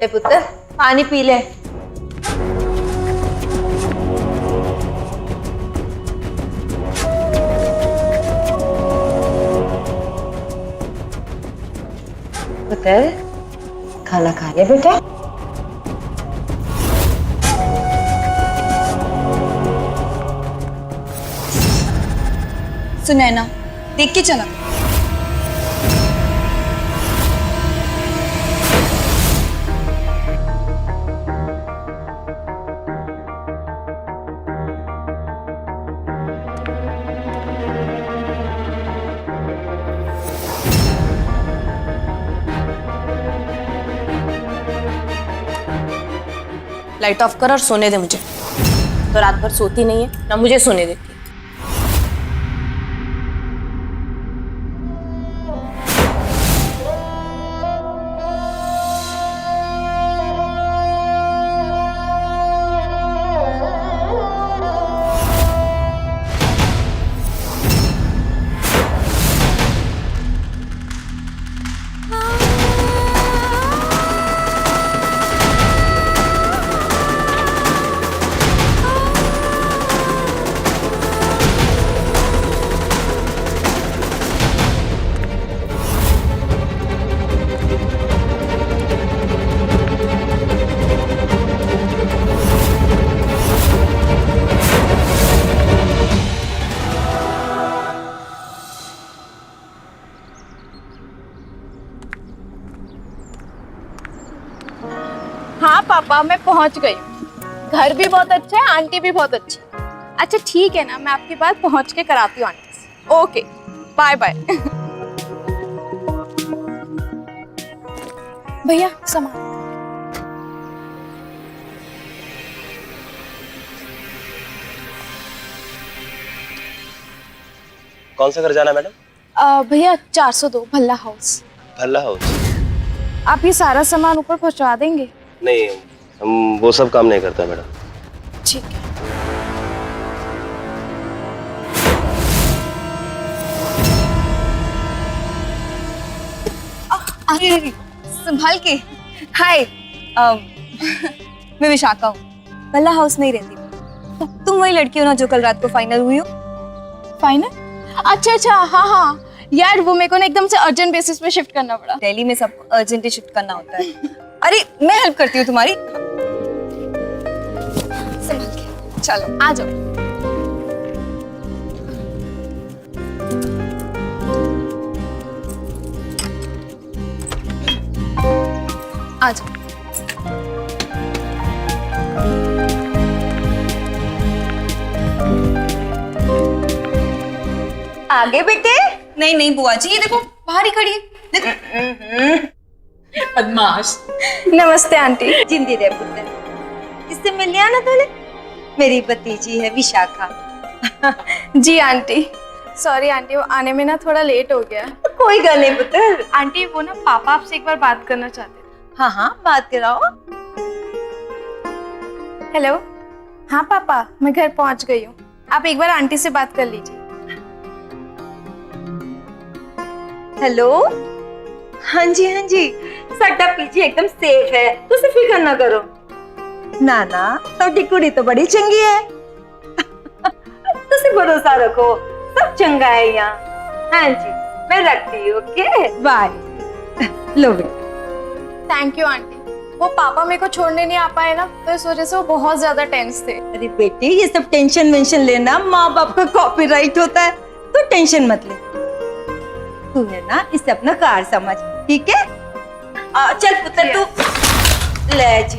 ए पुत्र पानी पी ले। पुत्र खाना खा ले बेटा। सुनैना देख के चला। लाइट ऑफ कर और सोने दे मुझे। तो रात भर सोती नहीं है ना मुझे सोने देती। हाँ पापा मैं पहुंच गई हूँ। घर भी बहुत अच्छा है, आंटी भी बहुत अच्छी। अच्छा ठीक है ना, मैं आपकी बात पहुंच के कराती हूँ आंटी से। Okay bye bye. भैया सामान। कौन सा घर जाना है मैडम? भैया 402 भल्ला हाउस। भल्ला हाउस? आप ये सारा सामान ऊपर पहुंचा देंगे? नहीं, हम वो सब काम नहीं करता मैडम। ठीक है। अरे संभाल के। हाय मैं विशाखा हूँ, भल्ला हाउस नहीं रहती। तुम वही लड़की हो ना जो कल रात को फाइनल हुई हो? फाइनल? अच्छा हाँ हाँ यार, वो मेरे को ना एकदम से अर्जेंट बेसिस पे शिफ्ट करना पड़ा। दिल्ली में सब अर्जेंटली शिफ्ट करना होता है। अरे मैं हेल्प करती हूँ तुम्हारी। संभाल के चलो आ जाओ। आ जाओ। आगे बेटे। नहीं बुआ जी, ये देखो बाहर ही खड़ी है। बदमाश। नमस्ते आंटी। जिंदी रहे पुत्र। इससे मिल लिया ना तूने? मेरी भतीजी है विशाखा। जी आंटी। सॉरी आंटी, वो आने में ना थोड़ा लेट हो गया। कोई गल नहीं पुत्र। आंटी वो ना पापा आपसे एक बार बात करना चाहते थे। हाँ बात कराओ। हेलो। हाँ पापा मैं घर पहुंच गई हूँ, आप एक बार आंटी से बात कर लीजिए। हेलो। हाँ जी साडा पीजी एकदम सेफ है, तुसी फिक्र ना करो। ना तो कुड़ी तो बड़ी चंगी है। तुसी भरोसा रखो, सब चंगा है यहाँ। हाँ जी मैं रखती हूँ। Okay bye. लो बेटा। Thank you aunty. वो पापा मेरे को छोड़ने नहीं आ पाए ना, तो इस वजह से वो बहुत ज्यादा टेंस थे। अरे बेटी ये सब टेंशन वेंशन लेना माँ बाप का कॉपीराइट होता है, तो टेंशन मत ले। तू है ना इसे अपना कार समझ, ठीक है? चल पुत्र तू ले जी।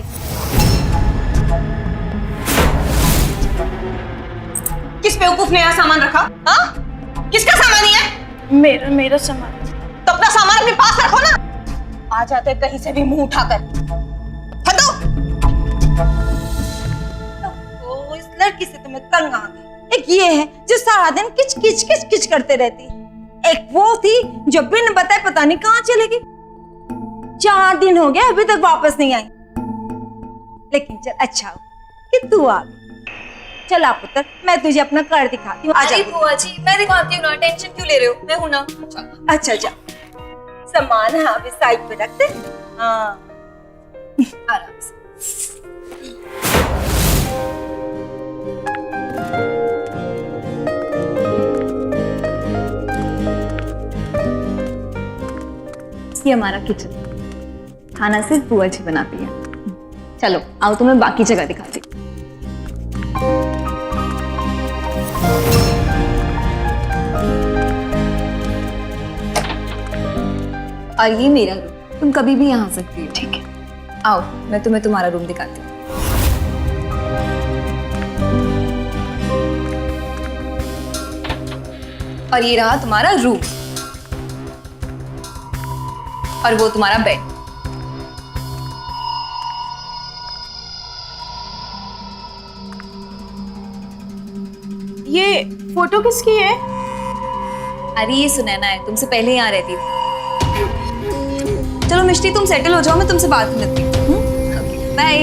किस बेवकूफ ने यहाँ सामान रखा? हाँ? किसका सामान है? मेरा सामान। तो अपना सामान अपने पास रखो ना। आ जाते कहीं से भी मुंह उठाकर। हटो। तो इस लड़की से तुम्हें तंग आ गई। एक ये है जो सारा दिन किच करते रहती, एक वो थी जो बिन बताए पता नहीं कहाँ चलेगी। 4 दिन हो गए अभी तक वापस नहीं आई। लेकिन चल अच्छा हो कि तू आ गई। चला पुत्र मैं तुझे अपना घर दिखाती हूँ। अरे बुआ जी मैं दिखाती हूँ ना, टेंशन क्यों ले रहे हो? मैं हूँ ना। अच्छा सामान हाँ अभी साइड पे रखते। हाँ आराम से। ये हमारा किचन, खाना सिर्फ बुआ जी बनाती है। चलो आओ तुम्हें बाकी जगह दिखाती हूँ। और ये मेरा रूम, तुम कभी भी यहाँ आ सकती हो। ठीक है, आओ मैं तुम्हें तुम्हारा रूम दिखाती हूँ। और ये रहा तुम्हारा रूम, और वो तुम्हारा बेड। ये फोटो किसकी है? अरे ये सुनैना है, तुमसे पहले यहाँ रहती थी। चलो मिष्टी तुम सेटल हो जाओ, मैं तुमसे बात करती हूँ। Okay bye.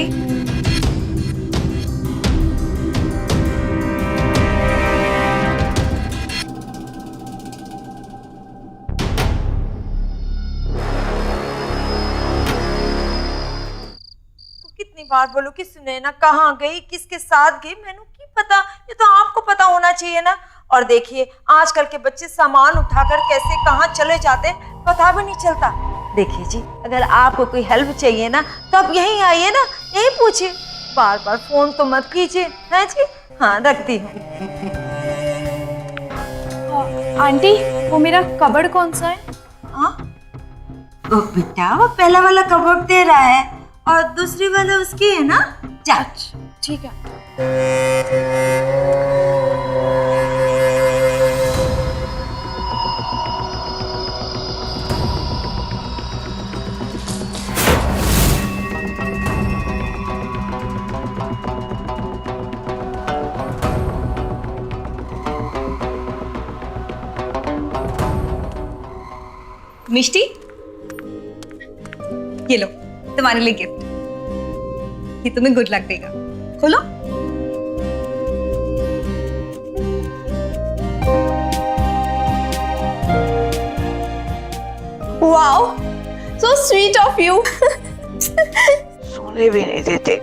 कितनी बार बोलो कि सुनैना कहाँ गई, किसके साथ गई, मैंने की पता, ये तो आपको पता होना चाहिए ना। और देखिए आजकल के बच्चे सामान उठाकर कैसे कहाँ चले जाते हैं पता भी नहीं चलता। देखिए जी, अगर आपको कोई हेल्प चाहिए ना तो आप यहीं आइए ना, यहीं पूछिए, बार बार फोन तो मत कीजिए, है जी। हाँ रखती हूँ। आंटी वो मेरा कबर्ड कौन सा है? हाँ वो बेटा, वो पहला वाला कबर्ड तेरा है और दूसरी वाला उसकी है ना। जा ठीक है। मिष्टी ये लो तुम्हारे लिए गिफ्ट, ये तुम्हें गुड लक देगा। खोलो। Wow, so sweet of you. सोने भी नहीं देते।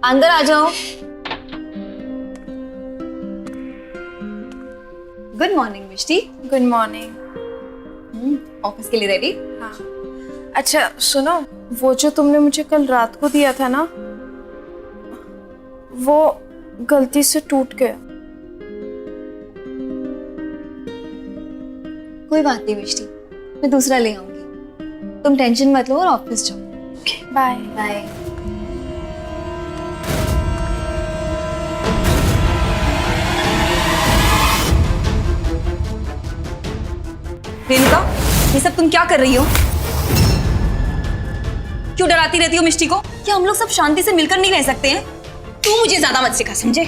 अंदर आ जाओ। Good morning Mishti. Good morning. Office के लिए रेडी? हाँ। अच्छा सुनो, वो जो तुमने मुझे कल रात को दिया था ना, वो गलती से टूट गया। कोई बात नहीं मिष्टी, मैं दूसरा ले आऊंगी, तुम टेंशन मत लो और ऑफिस जाओ। Bye bye. रेणुका, ये सब तुम क्या कर रही हो? क्यों डराती रहती हो मिष्टी को? क्या हम लोग सब शांति से मिलकर नहीं रह सकते हैं? तू मुझे ज्यादा मत सिखा, समझे?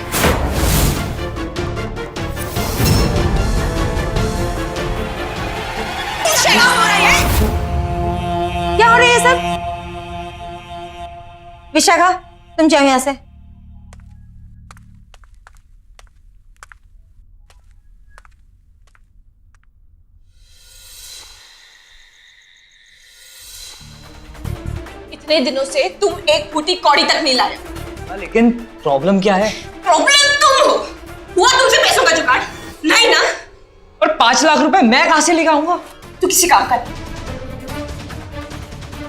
क्या हो रहा है ये सब? विशाखा तुम जाओ यहाँ से। इतने दिनों से तुम एक फूटी कौड़ी तक नहीं लाया। लेकिन प्रॉब्लम क्या है? प्रॉब्लम तुम हो। हुआ तुमसे पैसों का जुगाड़? नहीं ना? और 5 लाख रुपए मैं कहां से लेकर आऊंगा? तू किसी काम कर।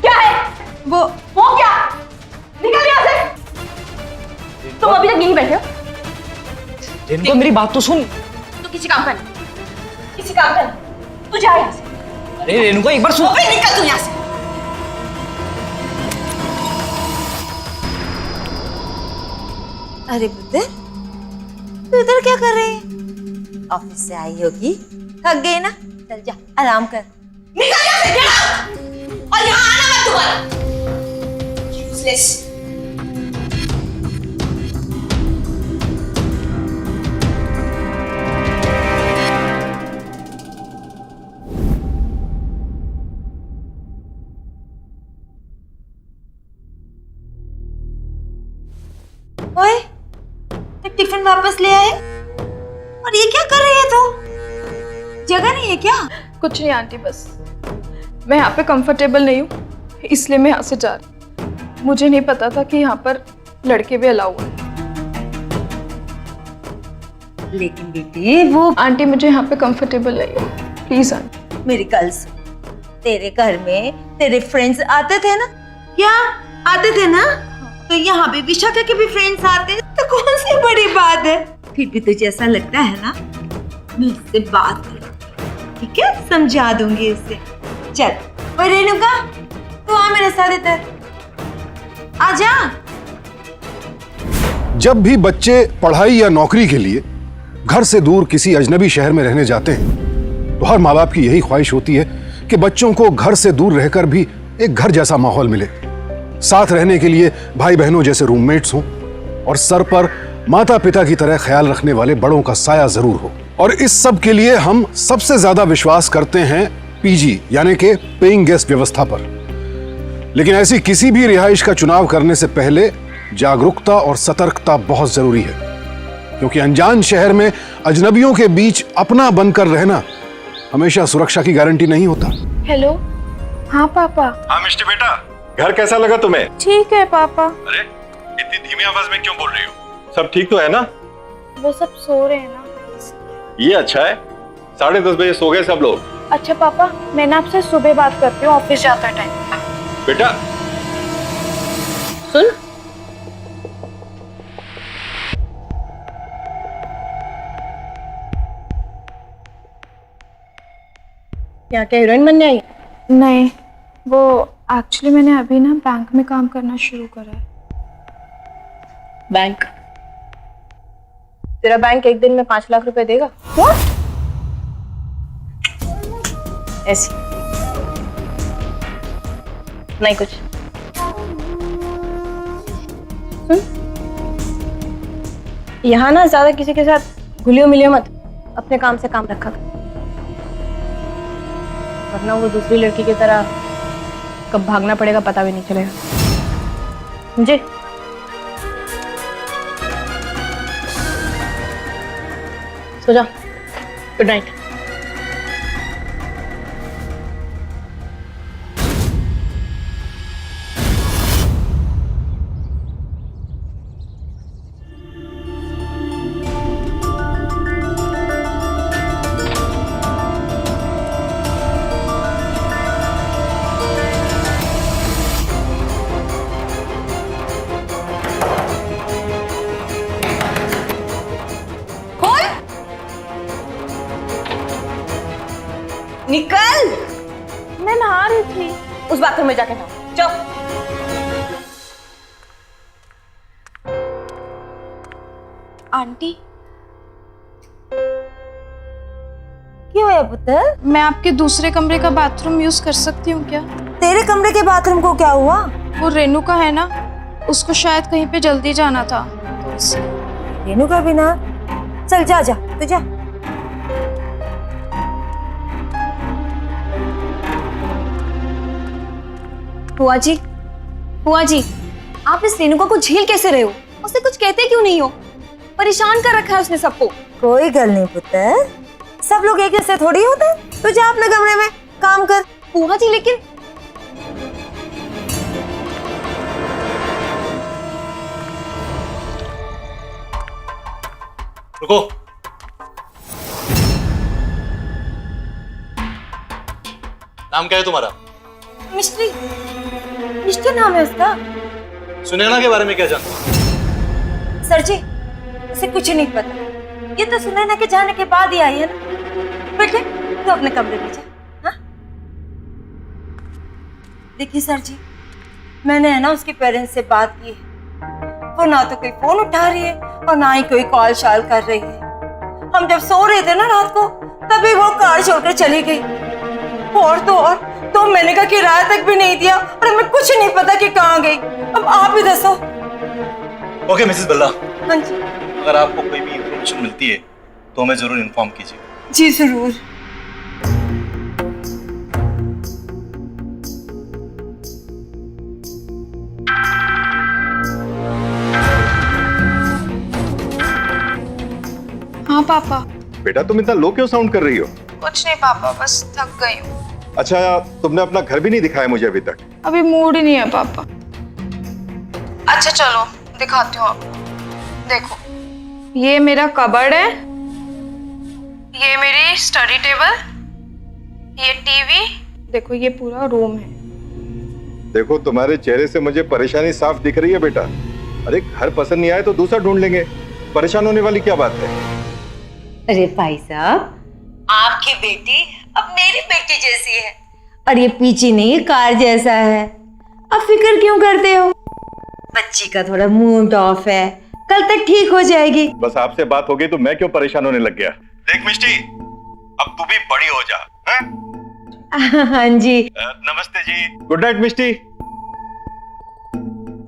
क्या है वो क्या? निकल यहाँ से। तुम अभी तक यहीं बैठे हो? रेणुका मेरी बात तो सुन। तू किसी काम कर, किसी काम कर। तू जा यहाँ से। अरे रेणुका एक बार सुन। अबे निकल तू यहाँ से। अरे पुत्र, तू इधर क्या कर रही है? ऑफिस से आई होगी, थक गई ना? चल जा आराम कर। निकल यहाँ से, get out! और यहाँ आना मत दोबारा। Useless. ओए, तो टिफिन वापस ले आए? और ये क्या कर रही है तू? जगह नहीं है क्या? कुछ नहीं आंटी, बस मैं यहाँ पे कंफर्टेबल नहीं हूँ, इसलिए मैं यहाँ से जा रही हूँ। मुझे नहीं पता था कि यहाँ पर लड़के भी अलाउ है। लेकिन बेटी वो आंटी मुझे यहाँ पे कंफर्टेबल नहीं है, प्लीज आंटी। मेरी कल सुन, तेरे घर में तेरे फ्रेंड्स आते थे ना? क्या आते थे ना? तो यहाँ पे विशाखा के भी फ्रेंड्स आते हैं, तो कौन सी बड़ी बात है? फिर भी तुझे ऐसा लगता है ना, मैं इससे बात करूँ, ठीक है? समझा दूंगी इसे। चल, ओए रेणुका, तू आ मेरे साथ इधर, आजा। जब भी बच्चे पढ़ाई या नौकरी के लिए घर से दूर किसी अजनबी शहर में रहने जाते हैं, तो हर माँ बाप की यही ख्वाहिश होती है कि बच्चों को घर से दूर रहकर भी एक घर जैसा माहौल मिले, साथ रहने के लिए भाई बहनों जैसे रूममेट्स हों और सर पर माता पिता की तरह ख्याल रखने वाले बड़ों का साया जरूर हो। और इस सब के लिए हम सबसे ज्यादा विश्वास करते हैं पीजी यानी कि पेइंग गेस्ट व्यवस्था पर। लेकिन ऐसी किसी भी रिहाइश का चुनाव करने से पहले जागरूकता और सतर्कता बहुत जरूरी है, क्योंकि अनजान शहर में अजनबियों के बीच अपना बनकर रहना हमेशा सुरक्षा की गारंटी नहीं होता। हेलो, हाँ पापा। हाँ मिष्टी बेटा, घर कैसा लगा तुम्हें? ठीक है पापा। अरे इतनी धीमी आवाज में क्यों बोल रही हो? सब ठीक तो है ना? वो सब सो रहे हैं ना। ये अच्छा है, 10:30 बजे सो गए सब लोग। अच्छा पापा, मैं ना आपसे सुबह बात करती हूँ, ऑफिस जाता टाइम। बेटा सुन, क्या क्या हीरोइन बनने आई? नहीं, वो एक्चुअली मैंने अभी ना बैंक में काम करना शुरू करा है। बैंक? तेरा बैंक एक दिन में 5 लाख रुपए देगा? ऐसी नहीं कुछ। सुन, यहाँ ना ज्यादा किसी के साथ घुलियो मिलियो मत, अपने काम से काम रखा कर, वरना वो दूसरी लड़की की तरह कब भागना पड़ेगा पता भी नहीं चलेगा। मुझे सो जा, गुड नाइट। निकल। मैं नहा रही थी। उस बाथरूम में जाके नहाओ, जाओ। आंटी, क्यों है पुत्र? मैं आपके दूसरे कमरे का बाथरूम यूज कर सकती हूँ क्या? तेरे कमरे के बाथरूम को क्या हुआ? वो रेणुका है ना, उसको शायद कहीं पे जल्दी जाना था, तो इसलिए। रेणुका भी ना? चल जा जा, तू जा। बुआ जी, बुआ जी, आप इस रेणुका को झेल कैसे रहे हो? उसे कुछ कहते क्यों नहीं हो? परेशान कर रखा है उसने सबको। कोई गल नहीं पुत्र, सब लोग एक जैसे थोड़ी होते हैं। तू जा अपने कमरे में काम कर। बुआ जी लेकिन रुको। नाम क्या है तुम्हारा? मिस्ट्री, मिस्ट्री नाम है उसका। सुनैना के बारे में क्या जानते हो? सर जी, उसे कुछ नहीं पता। ये तो सुनैना के जाने के बाद ही आई है ना। बेटे, तू अपने कमरे में जा। हाँ? देखिए सर जी, मैंने है ना उसके पेरेंट्स से बात की है। वो ना तो कोई फोन उठा रही है और ना ही कोई कॉल शाल कर रही है। हम जब सो रहे थे ना रात को, तभी वो कार छोड़कर चली गई। और 2 महीने का किराया तक भी नहीं दिया और हमें कुछ नहीं पता कि कहाँ गई। अब आप ही दसो। ओके मिसेस बल्ला, हाँ जी। अगर आपको कोई भी इंफॉर्मेशन मिलती है तो हमें जरूर इन्फॉर्म कीजिए। जी जरूर। हाँ पापा। बेटा तुम इतना लो क्यों साउंड कर रही हो? कुछ नहीं पापा, बस थक गई हूँ। अच्छा, तुमने अपना घर भी नहीं दिखाया मुझे अभी तक। अभी मूड ही नहीं है पापा। अच्छा चलो दिखाती हूँ आपको। देखो, ये मेरा कबर्ड है, ये मेरी स्टडी टेबल, ये टीवी, देखो ये पूरा रूम है। देखो, तुम्हारे चेहरे से मुझे परेशानी साफ दिख रही है बेटा। अरे घर पसंद नहीं आए तो दूसरा ढूंढ लेंगे, परेशान होने वाली क्या बात है? अरे भाई साहब, आपकी बेटी अब मेरी बेटी जैसी है और ये पीछे नहीं कार जैसा है। अब फिक्र क्यों करते हो? बच्ची का थोड़ा मूड ऑफ है, कल तक ठीक हो जाएगी। बस आपसे बात हो गई तो मैं क्यों परेशान होने लग गया? देख मिष्टी, अब तू भी बड़ी हो जा। हैं? हाँ जी। नमस्ते जी। गुड नाइट मिष्टी।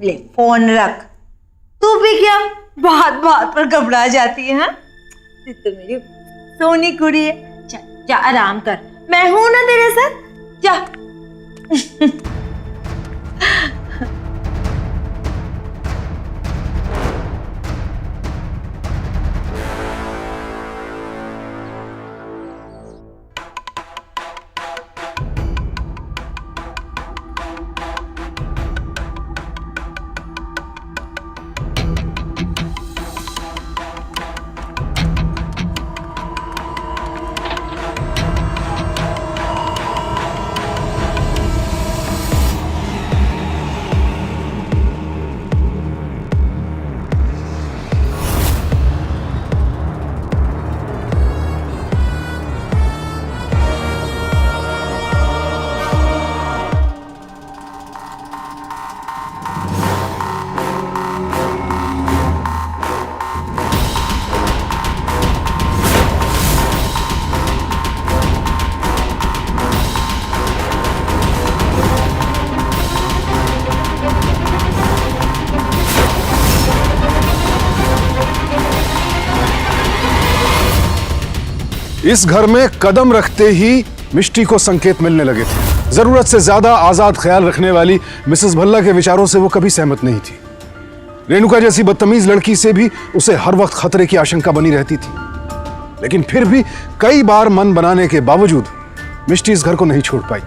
ले फोन रख। तू भी क्या बात बात पर घबरा जाती है? हाँ? तू तो मेरी सोनी कुड़ी है। जा, जा आराम कर, मैं हूं ना तेरे साथ। जा। इस घर में कदम रखते ही मिष्टी को संकेत मिलने लगे थे। जरूरत से ज्यादा आजाद ख्याल रखने वाली मिसेस भल्ला के विचारों से वो कभी सहमत नहीं थी। रेणुका जैसी बदतमीज लड़की से भी उसे हर वक्त खतरे की आशंका बनी रहती थी। लेकिन फिर भी कई बार मन बनाने के बावजूद मिष्टी इस घर को नहीं छोड़ पाई।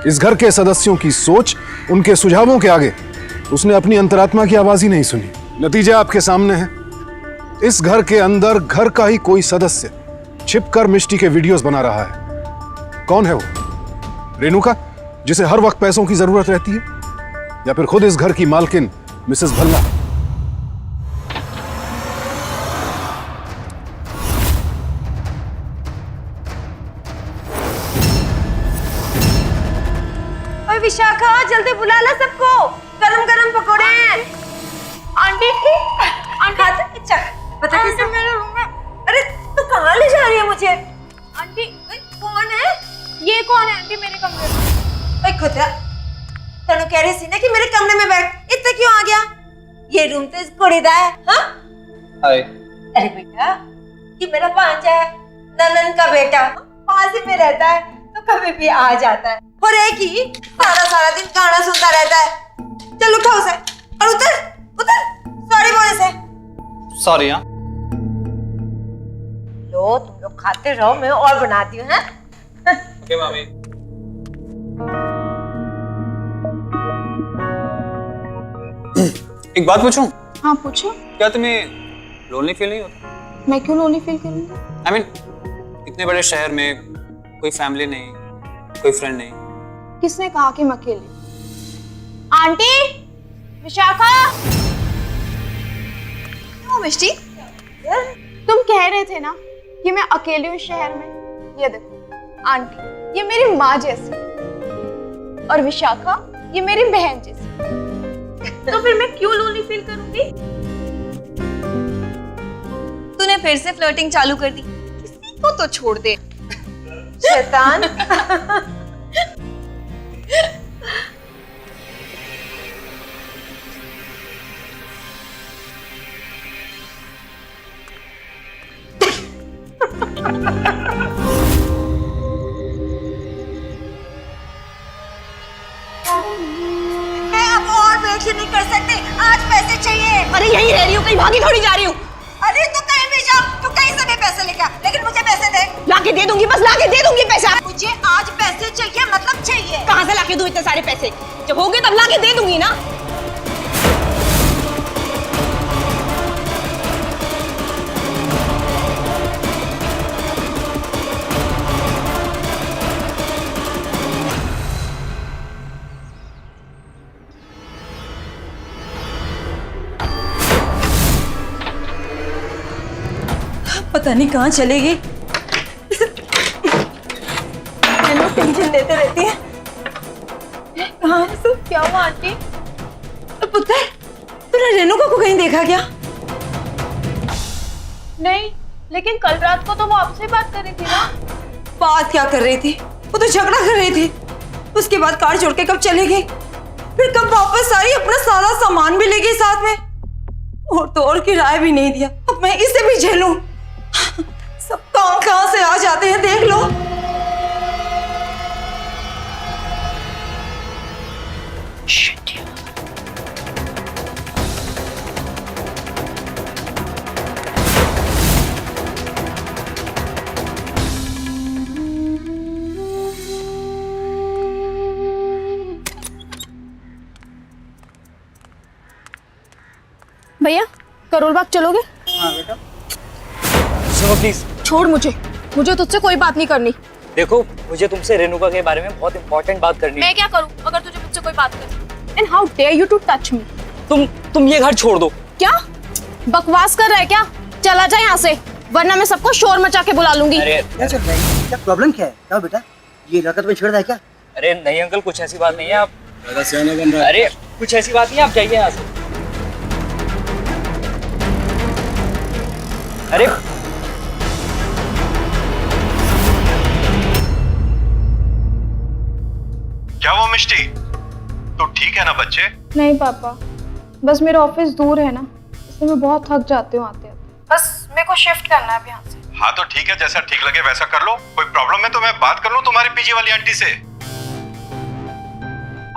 इस घर के सदस्यों की सोच, उनके सुझावों के आगे उसने अपनी अंतरात्मा की आवाज ही नहीं सुनी। नतीजा आपके सामने है। इस घर के अंदर घर का ही कोई सदस्य छिपकर मिष्टी के वीडियोस बना रहा है। कौन है वो? रेणुका, जिसे हर वक्त पैसों की जरूरत रहती है, या फिर खुद इस घर की मालकिन मिसेस भल्ला? ओए विशाखा, जल्दी बुला ला सबको, गरम गरम पकोड़े हैं। आंटी अच्छा पता कैसे मेरे रूम में? अरे तू कहाँ ले जा रही है मुझे? आंटी कौन है? ये कौन है आंटी मेरे कमरे में? ओए खुदा, तनु कह रही थी ना कि मेरे कमरे में बैठ, इतना क्यों आ गया? ये रूम तो इस कुड़ी दा है। हाँ हाय। अरे बेटा, ये मेरा भांजा है, ननन का बेटा, पास ही में रहता है तो कभी भी आ जाता है। और एक ही सारा दिन गाना सुनता रहता है। चल उठा उसे और उतर सॉरी बोले से। सॉरी। हाँ लो, तुम लोग खाते रहो, मैं और बनाती हूँ। ओके मामी। एक बात पूछूं? हाँ पूछो। क्या तुम्हें लोनली फील नहीं होता? मैं क्यों लोनली फील करूंगी? I mean, इतने बड़े शहर में कोई फैमिली नहीं, कोई फ्रेंड नहीं। किसने कहा कि मैं अकेली? आंटी, विशाखा, मिष्टी? तुम कह रहे थे ना कि मैं अकेली हूँ शहर में। ये देखो आंटी, ये मेरी माँ जैसी और विशाखा ये मेरी बहन जैसी। तो फिर मैं क्यों लोनली फील करूंगी? तूने फिर से फ्लर्टिंग चालू कर दी। किसी को तो छोड़ दे। शैतान। मैं अब और वेट ही नहीं कर सकती, आज पैसे चाहिए। अरे यही रह रही हूँ, कहीं भागी थोड़ी जा रही हूँ। अरे तू कहीं भी जा, तू कहीं से भी पैसे लेके आ, लेकिन मुझे पैसे दे। लाके दे दूंगी, बस लाके दे दूंगी पैसा। मुझे आज पैसे चाहिए, मतलब चाहिए। कहाँ से लाके दूं इतने सारे पैसे? जब होंगे तब लाके दे दूंगी ना। पता नहीं कहाँ चलेगी। हेलो, टेंशन लेते रहती है। कहाँ है सब? क्या हुआ आंटी? पुत्र, तूने रेणुका को कहीं देखा क्या? नहीं, लेकिन कल रात को तो वो आपसे बात कर रही थी ना। बात क्या कर रही थी? वो तो झगड़ा कर रही थी। उसके बाद कार छोड़ के कब चले गई, फिर कब वापस आई, अपना सारा सामान भी ले गई साथ में, और तो और किराया भी नहीं दिया। अब मैं इसे भी झेलूं? सब काम कहाँ से आ जाते हैं, देख लो। भैया करोल बाग चलोगे? सुनो प्लीज। छोड़ मुझे तुझसे कोई बात नहीं करनी। देखो, मुझे तुमसे रेणुका के बारे में बहुत इंपॉर्टेंट बात करनी है। मैं क्या करूं अगर तुझे मुझसे कोई बात करनी? And how dare you to touch me? तुम ये घर छोड़ दो। क्या बकवास कर रहा है क्या? चला जा यहाँ से, वरना मैं सबको शोर मचा के बुला लूंगी। अरे क्या चल रहा है? क्या प्रॉब्लम क्या है? क्या बेटा, ये लड़का तुम्हें छेड़ रहा है क्या? अरे नहीं अंकल, कुछ ऐसी बात नहीं है। आप अरे कुछ ऐसी बात नहीं है, आप जाइए यहाँ से। अरे क्या वो मिष्टी, तो ठीक है ना बच्चे? नहीं पापा, बस मेरा ऑफिस दूर है ना, इसलिए मैं बहुत थक जाती हूँ आते आते। बस मेरे को शिफ्ट करना है अब यहाँ से। हाँ तो ठीक है, जैसा ठीक लगे वैसा कर लो। कोई प्रॉब्लम है तो मैं बात कर लूँ तुम्हारे पीजी वाली आंटी से।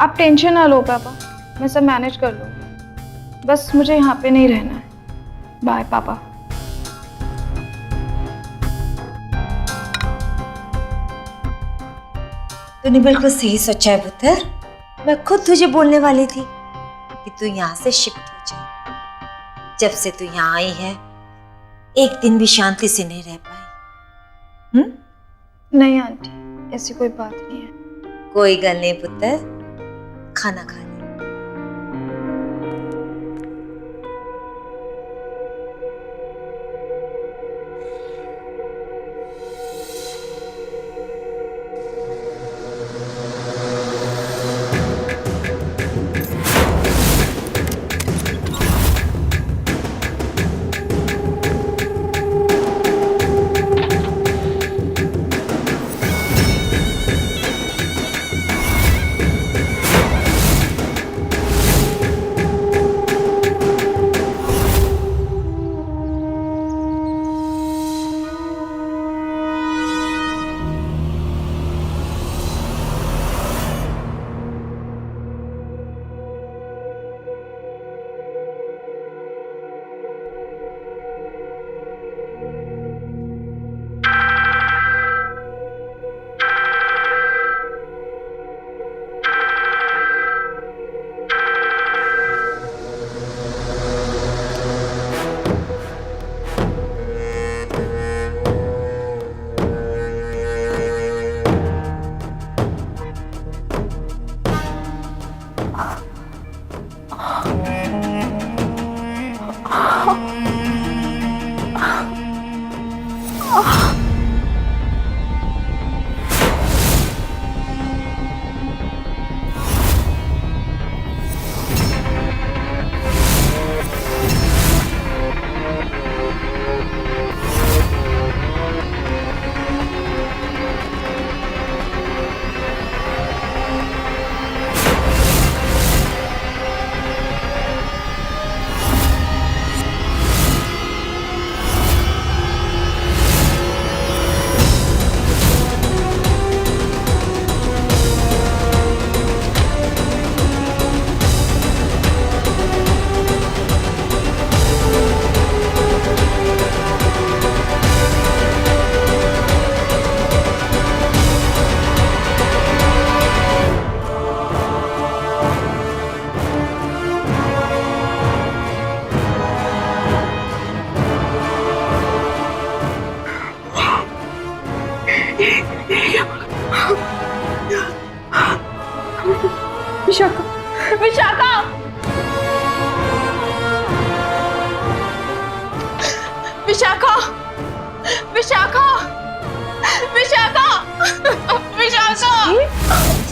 आप टेंशन ना लो पापा, मैं सब मैनेज कर लूँगी। बस मुझे यहाँ पे नहीं रहना है। बाय पापा। तूने बिल्कुल सही सोचा है पुत्र। मैं खुद तुझे बोलने वाली थी कि तू यहाँ से शिफ्ट हो जा। जब से तू यहाँ आई है, एक दिन भी शांति से नहीं रह पाई। नहीं आंटी, ऐसी कोई बात नहीं है। कोई गल नहीं पुत्र, खाना खा ले।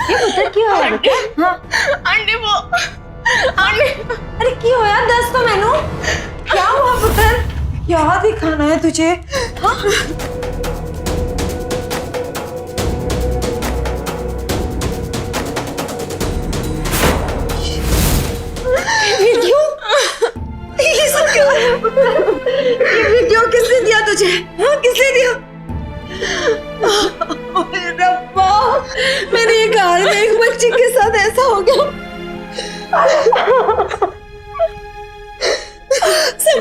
पुत्र क्यों होया बेटा? हाँ आंटी वो आंटी अरे क्यों होया? दस तो मैनू क्या हुआ पुत्र? क्या दिखाना है तुझे? हाँ वीडियो? ये सब क्या है पुत्र? ये वीडियो किसने दिया तुझे? हाँ किसने दिया? ओए रब्बा, मेरे घर में एक बच्ची के साथ ऐसा हो गया। सब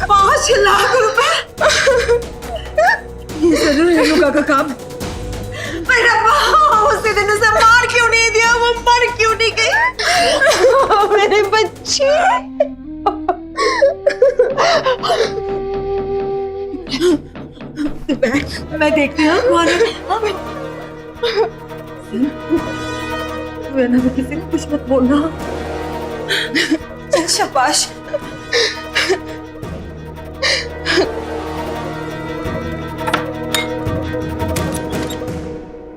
5 लाख रुपए, ये जरूर रेणुका का काम है। पर रब्बा, उसी दिन उसे मार क्यों नहीं दिया? वो मर क्यों नहीं गई? मेरी बच्ची। मैं देखती हूँ कौन है। ना किसी को कुछ मत बोलना। चल शाबाश।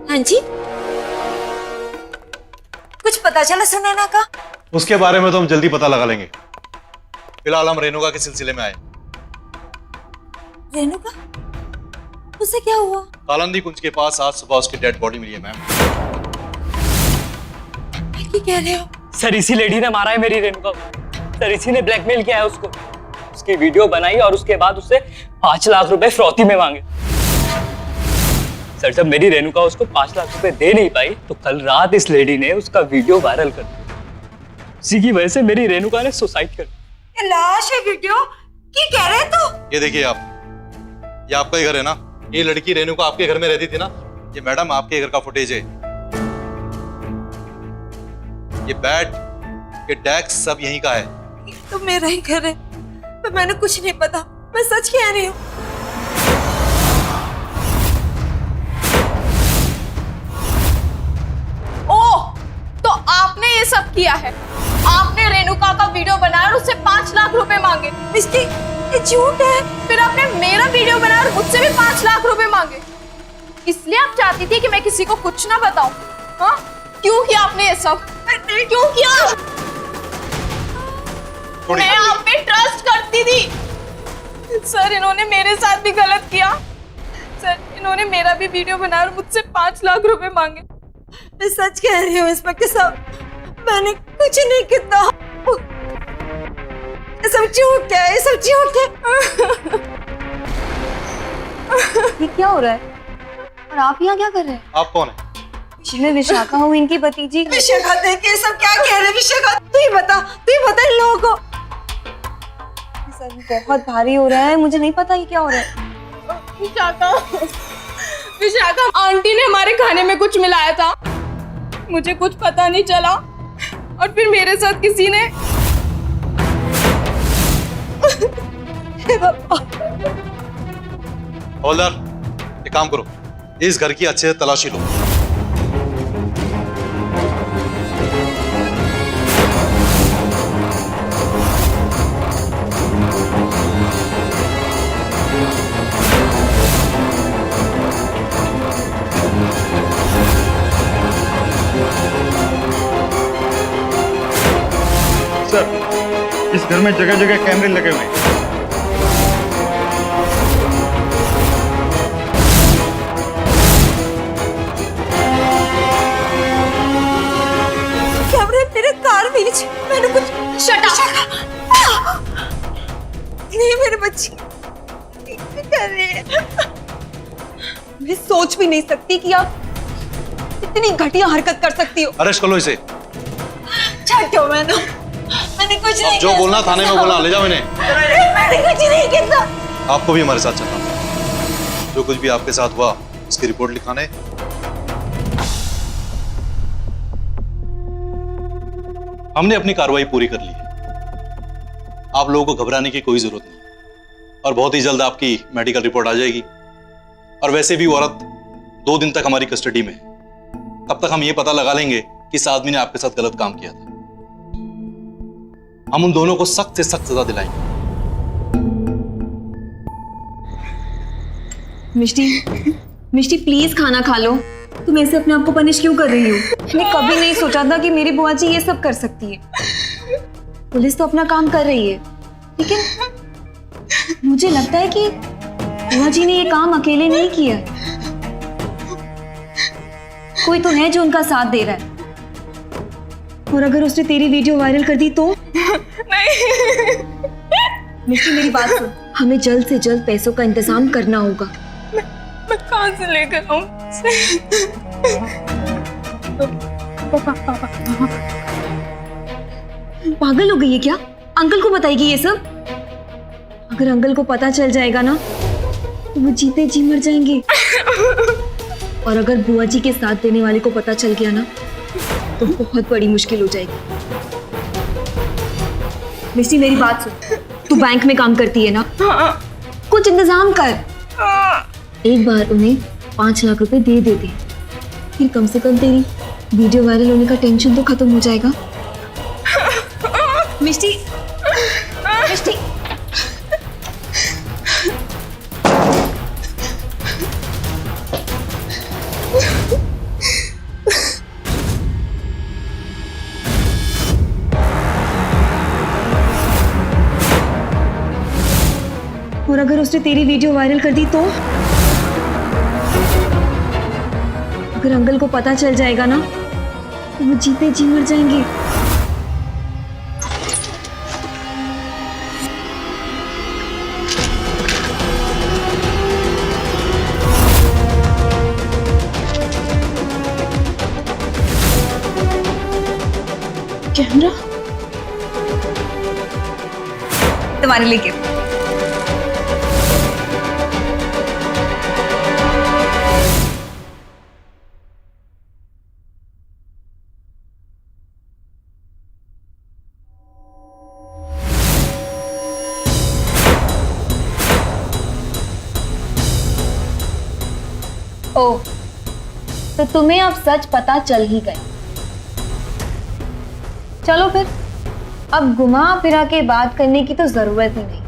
हाँ जी, कुछ पता चला सुनैना का? उसके बारे में तो हम जल्दी पता लगा लेंगे। फिलहाल हम रेणुका के सिलसिले में आए। रेणुका? उसे क्या हुआ? तालंदी कुंज के पास आज सुबह उसकी डेड बॉडी मिली है मैम। क्या कह रहे हो? सर इसी लेडी ने मारा है मेरी रेणुका को। सर इसी ने ब्लैकमेल किया है उसको। उसकी वीडियो बनाई और उसके बाद उससे 5 लाख रुपए फ्रौती में मांगे। सर जब मेरी रेणुका उसको 5 लाख रुपए दे नहीं पाई तो कल रात इस लेडी ने उसका वीडियो वायरल कर दिया। इसी की वजह से मेरी रेणुका ने सुसाइड कर दिया। ये लाश है वीडियो? क्या कह रहे तो? ये देखिए आप, ये आपका ही घर है ना? ये लड़की रेणुका आपके घर में रहती थी ना? ये मैडम आपके घर का फुटेज है। ये बेड, ये डेस्क सब यहीं का है। ये तो मेरा ही घर है, पर मैंने कुछ नहीं पता। मैं सच कह रही हूँ। ओह, तो आपने ये सब किया है? आपने रेणुका का वीडियो बनाया और उससे 5 लाख रुपए मांगे? मिस्टी, ये झूठ है। फिर आपने मेरा वीडियो बनाया और मुझसे भी 5 लाख रुपए मांगे? इसलिए आप चाहती थी कि मैं किसी को कुछ ना बताऊं? हाँ? क्यों किया आपने ये सब? क्यों किया? मैं आप पे ट्रस्ट करती थी। सर इन्होंने मेरे साथ भी गलत किया। सर इन्होंने मेरा भी वीडियो बनाया और मुझसे 5 लाख रुपए मांगे। मैं सच कह रही हूँ इंस्पेक्टर साहब, मैंने कुछ नहीं किया। ये सब झूठ है, ये सब झूठ है। ये क्या हो रहा है? और आप यहाँ क्या कर रहे हैं? आप कौन है? मैं विशाखा हूँ, इनकी भतीजी। विशाखा, देख ये सब क्या कह रहे हैं? विशाखा, तू ही बता इन लोगों को। सर बहुत भारी हो रहा है, मुझे नहीं पता ये क्या हो रहा है। विशाखा, आंटी ने हमारे खाने में कुछ मिलाया था, मुझे कुछ पता नहीं चला और फिर मेरे साथ किसी ने। हवलदार, एक काम करो, इस घर की अच्छे से तलाशी लो। सर, इस घर में जगह जगह कैमरे लगे हुए हैं। कैमरे मेरे कार बीच, मैंने कुछ। Shut up! नहीं मेरी बच्ची कर रही है। मैं सोच भी नहीं सकती कि आप इतनी घटिया हरकत कर सकती हो। अरेस्ट कर लो इसे। छठो मैंने कुछ नहीं जो किया। बोलना थाने में बोलना, ले जाओ इन्हें। मैंने कुछ नहीं किया। आपको भी हमारे साथ चलना होगा। जो कुछ भी आपके साथ हुआ इसकी रिपोर्ट लिखाने। हमने अपनी कार्रवाई पूरी कर ली है। आप लोगों को घबराने की कोई जरूरत नहीं और बहुत ही जल्द आपकी मेडिकल रिपोर्ट आ जाएगी। और वैसे भी वो औरत 2 दिन तक हमारी कस्टडी में है। तब तक हम ये पता लगा लेंगे कि इस आदमी ने आपके साथ गलत काम किया था। हम उन दोनों को सख्त से सख्त सजा दिलाएंगे। मिष्टी प्लीज खाना खा लो। तुम ऐसे अपने आप को पनिश क्यों कर रही हो? मैंने कभी नहीं सोचा था कि मेरी बुआ जी ये सब कर सकती है। पुलिस तो अपना काम कर रही है, लेकिन मुझे लगता है कि बुआ जी ने ये काम अकेले नहीं किया। कोई तो है जो उनका साथ दे रहा है। और अगर उसने तेरी वीडियो वायरल कर दी तो? नहीं। मिष्टी मेरी बात सुन, हमें जल्द से जल्द पैसों का इंतजाम करना होगा। मैं कहाँ से लेकर आऊं? पागल हो गई है क्या? अंकल को बताएगी ये सब? अगर अंकल को पता चल जाएगा ना तो वो जीते जी मर जाएंगे। और अगर बुआ जी के साथ देने वाले को पता चल गया ना तो बहुत बड़ी मुश्किल हो जाएगी। मिस्टी मेरी बात सुन, तू बैंक में काम करती है ना? कुछ इंतजाम कर। एक बार उन्हें 5 लाख रुपए दे दे, फिर कम से कम तेरी वीडियो वायरल होने का टेंशन तो खत्म हो जाएगा। मिष्टी और अगर उसने तेरी वीडियो वायरल कर दी तो? अगर अंकल को पता चल जाएगा ना तो वो जीते जी मर जाएंगे। कैमरा तुम्हारे लिए गिफ्ट। ओह, तो तुम्हें अब सच पता चल ही गया। चलो फिर, अब घुमा फिरा के बात करने की तो जरूरत ही नहीं।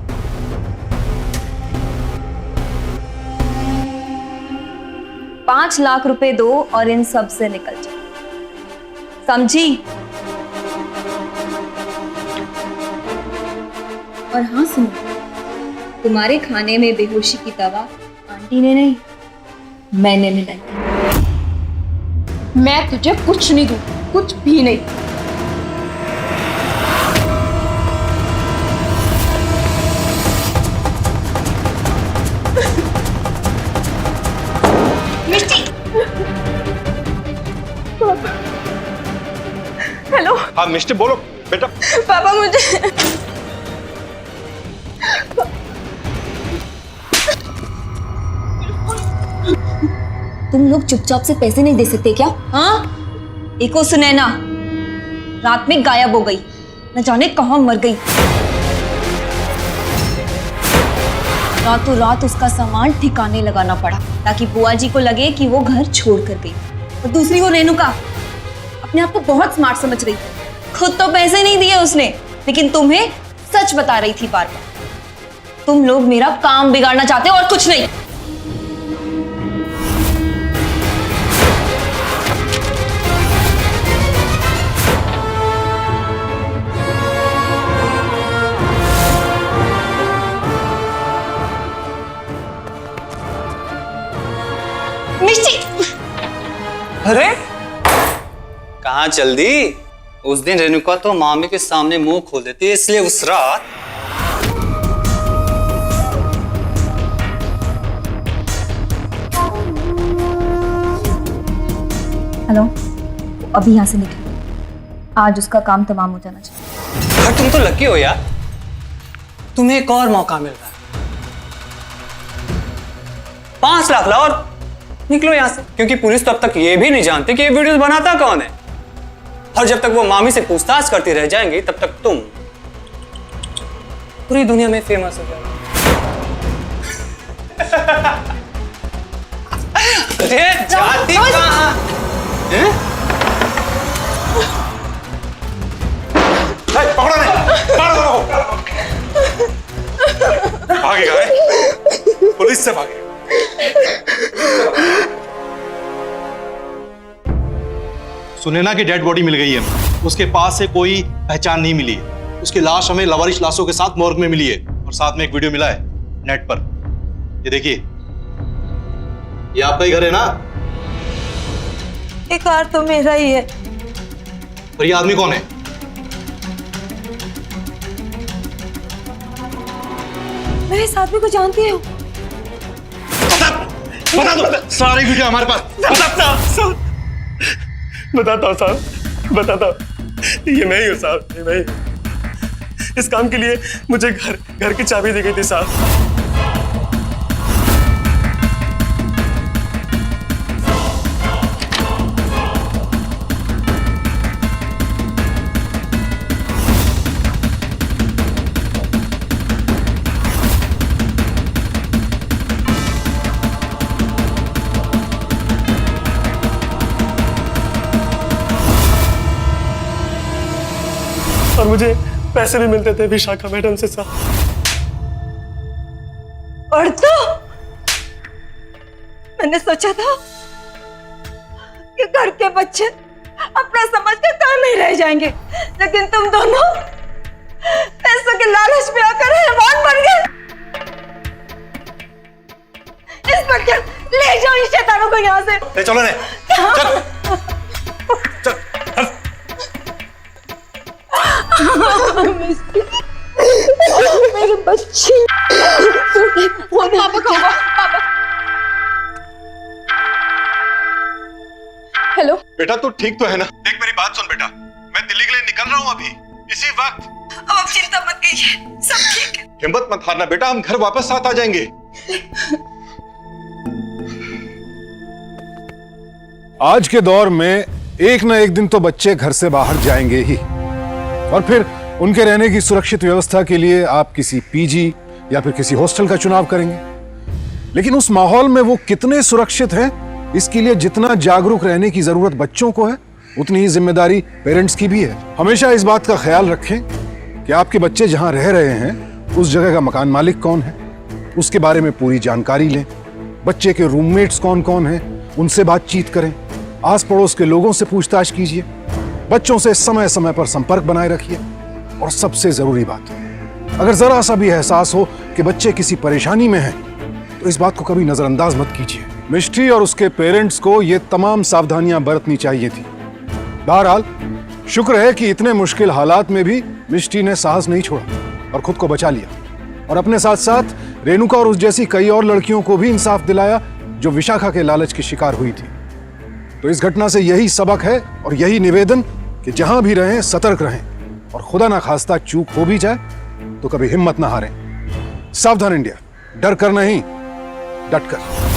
5 लाख रुपए दो और इन सब से निकल जाओ, समझी? और हाँ सुनो, तुम्हारे खाने में बेहोशी की दवा आंटी ने नहीं, मैंने मिलाई। मैं तुझे कुछ नहीं दूं, कुछ भी नहीं। मिष्टी, हेलो हाँ मिष्टी बोलो बेटा। पापा, मुझे तुम लोग चुपचाप से पैसे नहीं दे सकते क्या? हाँ, एको सुनैना रात में गायब हो गई, न जाने कहां मर गई। रातों रात उसका सामान ठिकाने लगाना पड़ा ताकि बुआ जी को लगे कि वो घर छोड़ कर गई। और दूसरी वो रेणुका अपने आप को बहुत स्मार्ट समझ रही थी। खुद तो पैसे नहीं दिए उसने, लेकिन तुम्हें सच बता रही थी बार बार। तुम लोग मेरा काम बिगाड़ना चाहते हो और कुछ नहीं। मिष्टी, अरे कहाँ चल दी? उस दिन रेणुका तो मामी के सामने मुंह खोल देती है, इसलिए उस रात हेलो, अभी यहाँ से निकलो। आज उसका काम तमाम हो जाना चाहिए। पर तुम तो लकी हो यार, तुम्हें एक और मौका मिल रहा है। 5 लाख लाओ और निकलो यहाँ से, क्योंकि पुलिस तो अब तक ये भी नहीं जानती कि ये वीडियोस बनाता कौन है। और जब तक वो मामी से पूछताछ करती रह जाएंगी तब तक तुम पूरी दुनिया में फेमस हो जाओगे। अरे जाती कहाँ? पकड़ो नहीं, पकड़ो। भागेगा, पुलिस से भागेगा। सुनैना की डेड बॉडी मिल गई है हमें। उसके पास से कोई पहचान नहीं मिली है। उसकी लाश हमें लवारिश लाशों के साथ मॉर्ग में मिली है और साथ में एक वीडियो मिला है नेट पर। ये देखिए, ये आपका ही घर है ना? ये कार तो मेरा ही है। और ये आदमी कौन है? मैं इस आदमी को जानती हूँ। बता दो, सारी वीडियो हमारे पास। बताता हूँ साहब, बताता हूँ। ये मैं ही हूँ साहब, ये मैं ही हूँ। इस काम के लिए मुझे घर की चाबी दी गई थी साहब। और मुझे पैसे भी मिलते थे विशाखा मैडम से साहब। और तो मैंने सोचा था कि घर के बच्चे अपना समझ के कहाँ नहीं रह जाएंगे, लेकिन तुम दोनों पैसों के लालच में आकर हैवान बन गए। इंस्पेक्टर, ले जाओ इन शैतानों को यहाँ से। ले चलो ने। चल। चल। मेरे बच्चे। वो पापा का होगा, पापा। हेलो बेटा तू ठीक तो है ना? देख मेरी बात सुन बेटा, मैं दिल्ली के लिए निकल रहा हूँ अभी इसी वक्त। अब आप चिंता मत कीजिए, सब ठीक है। हिम्मत मत हारना बेटा, हम घर वापस साथ आ जाएंगे। आज के दौर में एक न एक दिन तो बच्चे घर से बाहर जाएंगे ही, और फिर उनके रहने की सुरक्षित व्यवस्था के लिए आप किसी पीजी या फिर किसी हॉस्टल का चुनाव करेंगे। लेकिन उस माहौल में वो कितने सुरक्षित हैं, इसके लिए जितना जागरूक रहने की जरूरत बच्चों को है, उतनी ही जिम्मेदारी पेरेंट्स की भी है। हमेशा इस बात का ख्याल रखें कि आपके बच्चे जहां रह रहे हैं उस जगह का मकान मालिक कौन है, उसके बारे में पूरी जानकारी लें। बच्चे के रूममेट्स कौन कौन हैं, उनसे बातचीत करें। आस पड़ोस के लोगों से पूछताछ कीजिए। बच्चों से समय समय पर संपर्क बनाए रखिए। और सबसे जरूरी बात, अगर जरा सा भी एहसास हो कि बच्चे किसी परेशानी में हैं, तो इस बात को कभी नजरअंदाज मत कीजिए। मिष्टी और उसके पेरेंट्स को ये तमाम सावधानियां बरतनी चाहिए थी। बहरहाल शुक्र है कि इतने मुश्किल हालात में भी मिष्टी ने साहस नहीं छोड़ा और खुद को बचा लिया, और अपने साथ साथ रेणुका और उस जैसी कई और लड़कियों को भी इंसाफ दिलाया जो विशाखा के लालच की शिकार हुई थी। तो इस घटना से यही सबक है और यही निवेदन कि जहां भी रहें सतर्क रहें, और खुदा ना खास्ता चूक हो भी जाए तो कभी हिम्मत ना हारें। सावधान इंडिया, डर कर नहीं, डट कर।